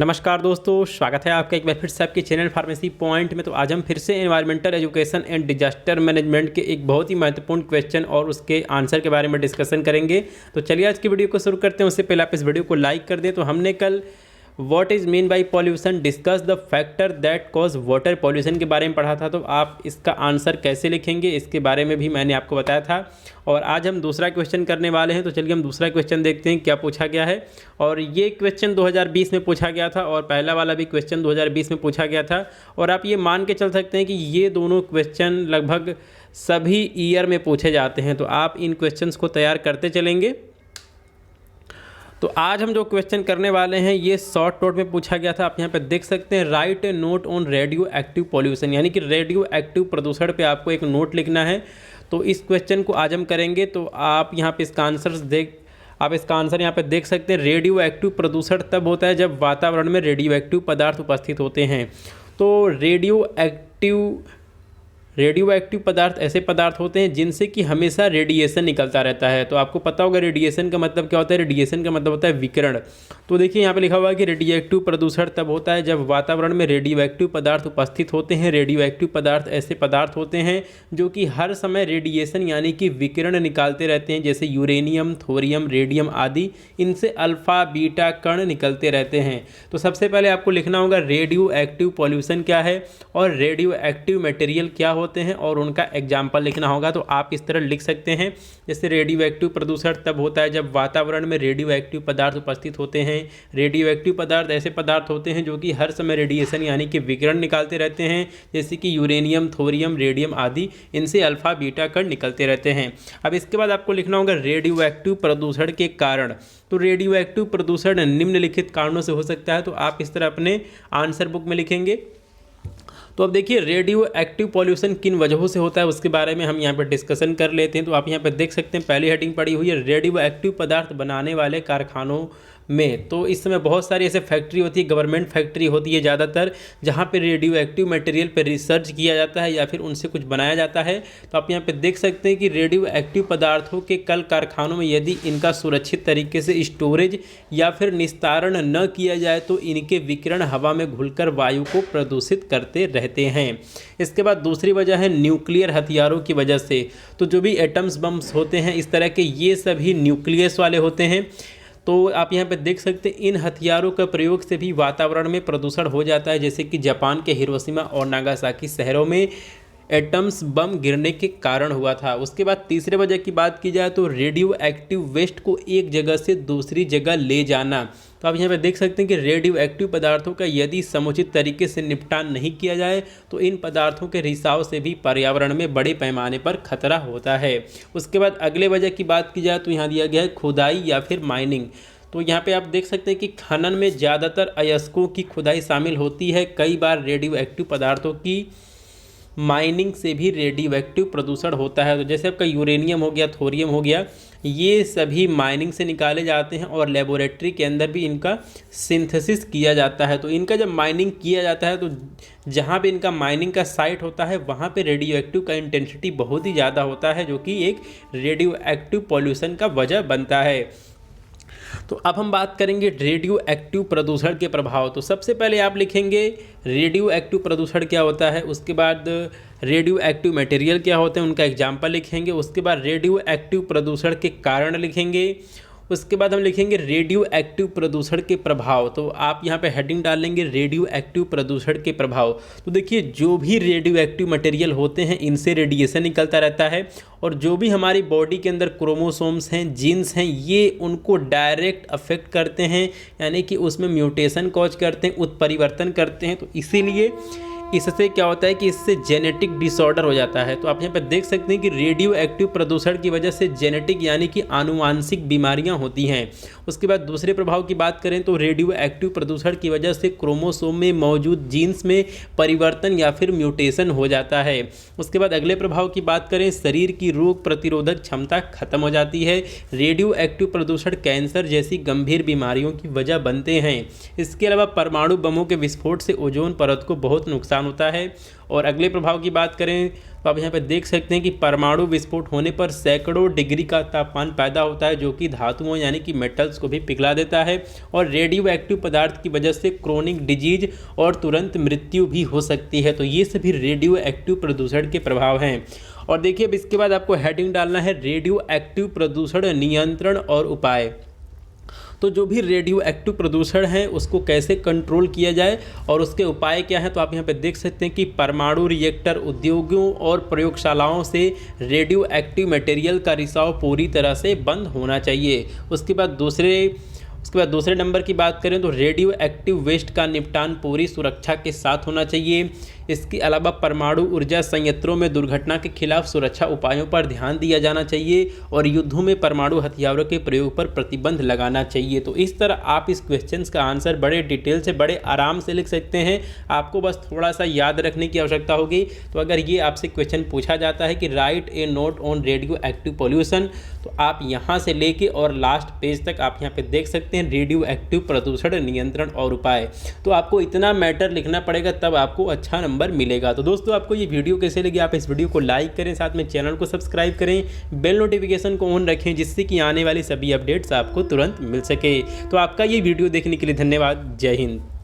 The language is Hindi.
नमस्कार दोस्तों, स्वागत है आपका एक बार फिर से आपके चैनल फार्मेसी पॉइंट में। तो आज हम फिर से environmental education and disaster management के एक बहुत ही महत्वपूर्ण क्वेश्चन और उसके आंसर के बारे में डिस्कशन करेंगे। तो चलिए आज की वीडियो को शुरू करते हैं। उससे पहले आप इस वीडियो को लाइक कर दें। तो हमने कल what is mean by pollution, discuss the factor that cause water pollution के बारे में पढ़ा था। तो आप इसका आंसर कैसे लिखेंगे इसके बारे में भी मैंने आपको बताया था। और आज हम दूसरा क्वेश्चन करने वाले हैं। तो चलिए हम दूसरा क्वेश्चन देखते हैं क्या पूछा गया है। और ये क्वेश्चन 2020 में पूछा गया था और पहला वाला भी क्वेश्चन 2020 में पूछा गया था। और आप ये मान के चल सकते हैं कि ये दोनों क्वेश्चन लगभग सभी ईयर में पूछे जाते हैं। तो आप इन क्वेश्चंस को तैयार करते चलेंगे। तो आज हम जो क्वेश्चन करने वाले हैं ये शॉर्ट नोट में पूछा गया था। आप यहाँ पे देख सकते हैं, right A note on radio active pollution, यानी कि रेडियो एक्टिव प्रदूषण पे आपको एक नोट लिखना है। तो इस क्वेश्चन को आज हम करेंगे। तो आप यहाँ पे इसका आंसर यहाँ पे देख सकते हैं। रेडियो एक्टिव प्रदूषण तब होता है जब वातावरण में रेडियो एक्टिव पदार्थ उपस्थित होते हैं। तो रेडियो एक्टिव पदार्थ ऐसे पदार्थ होते हैं जिनसे कि हमेशा रेडिएशन निकलता रहता है। तो आपको पता होगा रेडिएशन का मतलब क्या होता है। रेडिएशन का मतलब होता है विकिरण। तो देखिए यहाँ पे लिखा हुआ है कि रेडियो एक्टिव प्रदूषण तब होता है जब वातावरण में रेडियो एक्टिव पदार्थ उपस्थित होते हैं। रेडियो एक्टिव पदार्थ ऐसे पदार्थ होते हैं जो कि हर समय रेडिएशन यानी कि विकिरण निकालते रहते हैं, जैसे यूरेनियम, थोरियम, रेडियम आदि। इनसे अल्फा बीटा कण निकलते रहते हैं। तो सबसे पहले आपको लिखना होगा रेडियो एक्टिव पॉल्यूशन क्या है और रेडियो एक्टिव मटेरियल क्या होते हैं और उनका एग्जाम्पल लिखना होगा। तो आप इस तरह लिख सकते हैं, जैसे रेडियो एक्टिव प्रदूषण तब होता है जब वातावरण में रेडियो एक्टिव पदार्थ उपस्थित होते हैं। रेडियो एक्टिव पदार्थ ऐसे पदार्थ होते हैं जो कि हर समय रेडिएशन यानी कि विकिरण निकालते रहते हैं, जैसे कि यूरेनियम, थोरियम, रेडियम आदि। इनसे अल्फा बीटा कण निकलते रहते हैं। अब इसके बाद आपको लिखना होगा रेडियो एक्टिव प्रदूषण के कारण। तो रेडियो एक्टिव प्रदूषण निम्नलिखित कारणों से हो सकता है। तो आप इस तरह अपने आंसर बुक में लिखेंगे। तो अब देखिए रेडियो एक्टिव पॉल्यूशन किन वजहों से होता है उसके बारे में हम यहाँ पर डिस्कशन कर लेते हैं। तो आप यहाँ पर देख सकते हैं पहली हेडिंग पड़ी हुई है रेडियो एक्टिव पदार्थ बनाने वाले कारखानों में। तो इस समय बहुत सारी ऐसे फैक्ट्री होती है, गवर्नमेंट फैक्ट्री होती है ज़्यादातर, जहाँ पे रेडियो एक्टिव मटेरियल पे रिसर्च किया जाता है या फिर उनसे कुछ बनाया जाता है। तो आप यहाँ पे देख सकते हैं कि रेडियो एक्टिव पदार्थों के कल कारखानों में यदि इनका सुरक्षित तरीके से स्टोरेज या फिर निस्तारण न किया जाए तो इनके विकिरण हवा में घुलकर वायु को प्रदूषित करते रहते हैं। इसके बाद दूसरी वजह है न्यूक्लियर हथियारों की वजह से। तो जो भी एटम्स बम्स होते हैं इस तरह के, ये सभी न्यूक्लियस वाले होते हैं। तो आप यहाँ पे देख सकते हैं इन हथियारों का प्रयोग से भी वातावरण में प्रदूषण हो जाता है, जैसे कि जापान के हिरोशिमा और नागासाकी शहरों में एटम्स बम गिरने के कारण हुआ था। उसके बाद तीसरे वजह की बात की जाए तो रेडियो एक्टिव वेस्ट को एक जगह से दूसरी जगह ले जाना। तो आप यहाँ पे देख सकते हैं कि रेडियो एक्टिव पदार्थों का यदि समुचित तरीके से निपटान नहीं किया जाए तो इन पदार्थों के रिसाव से भी पर्यावरण में बड़े पैमाने पर खतरा होता है। उसके बाद अगले वजह की बात की जाए तो यहाँ दिया गया है खुदाई या फिर माइनिंग। तो यहाँ पे आप देख सकते हैं कि खनन में ज़्यादातर अयस्कों की खुदाई शामिल होती है। कई बार रेडियो एक्टिव पदार्थों की माइनिंग से भी रेडियो एक्टिव प्रदूषण होता है। तो जैसे आपका यूरेनियम हो गया, थोरियम हो गया, ये सभी माइनिंग से निकाले जाते हैं और लेबोरेटरी के अंदर भी इनका सिंथेसिस किया जाता है। तो इनका जब माइनिंग किया जाता है तो जहाँ पे इनका माइनिंग का साइट होता है वहाँ पे रेडियो एक्टिव का इंटेंसिटी बहुत ही ज़्यादा होता है, जो कि एक रेडियो एक्टिव पॉल्यूशन का वजह बनता है। तो अब हम बात करेंगे रेडियो एक्टिव प्रदूषण के प्रभाव। तो सबसे पहले आप लिखेंगे रेडियो एक्टिव प्रदूषण क्या होता है, उसके बाद रेडियो एक्टिव मटेरियल क्या होते हैं उनका एग्जाम्पल लिखेंगे, उसके बाद रेडियो एक्टिव प्रदूषण के कारण लिखेंगे, उसके बाद हम लिखेंगे रेडियो एक्टिव प्रदूषण के प्रभाव। तो आप यहाँ पे हेडिंग डाल लेंगे रेडियो एक्टिव प्रदूषण के प्रभाव। तो देखिए जो भी रेडियो एक्टिव मटेरियल होते हैं इनसे रेडिएशन निकलता रहता है और जो भी हमारी बॉडी के अंदर क्रोमोसोम्स हैं, जीन्स हैं, ये उनको डायरेक्ट अफेक्ट करते हैं, यानी कि उसमें म्यूटेशन कॉज करते हैं, उत्परिवर्तन करते हैं। तो इसीलिए इससे क्या होता है कि इससे जेनेटिक डिसऑर्डर हो जाता है। तो आप यहाँ पर देख सकते हैं कि रेडियो एक्टिव प्रदूषण की वजह से जेनेटिक यानी कि आनुवांशिक बीमारियां होती हैं। उसके बाद दूसरे प्रभाव की बात करें तो रेडियो एक्टिव प्रदूषण की वजह से क्रोमोसोम में मौजूद जीन्स में परिवर्तन या फिर म्यूटेशन हो जाता है। उसके बाद अगले प्रभाव की बात करें, शरीर की रोग प्रतिरोधक क्षमता खत्म हो जाती है। रेडियो एक्टिव प्रदूषण कैंसर जैसी गंभीर बीमारियों की वजह बनते हैं। इसके अलावा परमाणु बमों के विस्फोट से ओजोन परत को बहुत नुकसान नुकसान होता है। और अगले प्रभाव की बात करें तो आप यहाँ पे देख सकते हैं कि परमाणु विस्फोट होने पर सैकड़ों डिग्री का तापमान पैदा होता है, जो कि धातुओं यानी कि मेटल्स को भी पिघला देता है। और रेडियो एक्टिव पदार्थ की वजह से क्रोनिक डिजीज और तुरंत मृत्यु भी हो सकती है। तो ये सभी रेडियो एक्टिव प्रदूषण के प्रभाव हैं। और देखिए अब इसके बाद आपको हेडिंग डालना है रेडियो एक्टिव प्रदूषण नियंत्रण और उपाय। तो जो भी रेडियो एक्टिव प्रदूषण है उसको कैसे कंट्रोल किया जाए और उसके उपाय क्या हैं, तो आप यहाँ पे देख सकते हैं कि परमाणु रिएक्टर उद्योगों और प्रयोगशालाओं से रेडियो एक्टिव मटेरियल का रिसाव पूरी तरह से बंद होना चाहिए। उसके बाद दूसरे नंबर की बात करें तो रेडियो एक्टिव वेस्ट का निपटान पूरी सुरक्षा के साथ होना चाहिए। इसके अलावा परमाणु ऊर्जा संयंत्रों में दुर्घटना के खिलाफ सुरक्षा उपायों पर ध्यान दिया जाना चाहिए और युद्धों में परमाणु हथियारों के प्रयोग पर प्रतिबंध लगाना चाहिए। तो इस तरह आप इस क्वेश्चंस का आंसर बड़े डिटेल से बड़े आराम से लिख सकते हैं। आपको बस थोड़ा सा याद रखने की आवश्यकता होगी। तो अगर ये आपसे क्वेश्चन पूछा जाता है कि right A note on radio active pollution, तो आप यहाँ से लेके और लास्ट पेज तक आप यहाँ पे देख सकते हैं रेडियो एक्टिव प्रदूषण नियंत्रण और उपाय। तो आपको इतना मैटर लिखना पड़ेगा तब आपको अच्छा नंबर मिलेगा। तो दोस्तों आपको ये वीडियो कैसे लगी, आप इस वीडियो को लाइक करें, साथ में चैनल को सब्सक्राइब करें, बेल नोटिफिकेशन को ऑन रखें जिससे कि आने वाली सभी अपडेट्स आपको तुरंत मिल सके। तो आपका ये वीडियो देखने के लिए धन्यवाद। जय हिंद।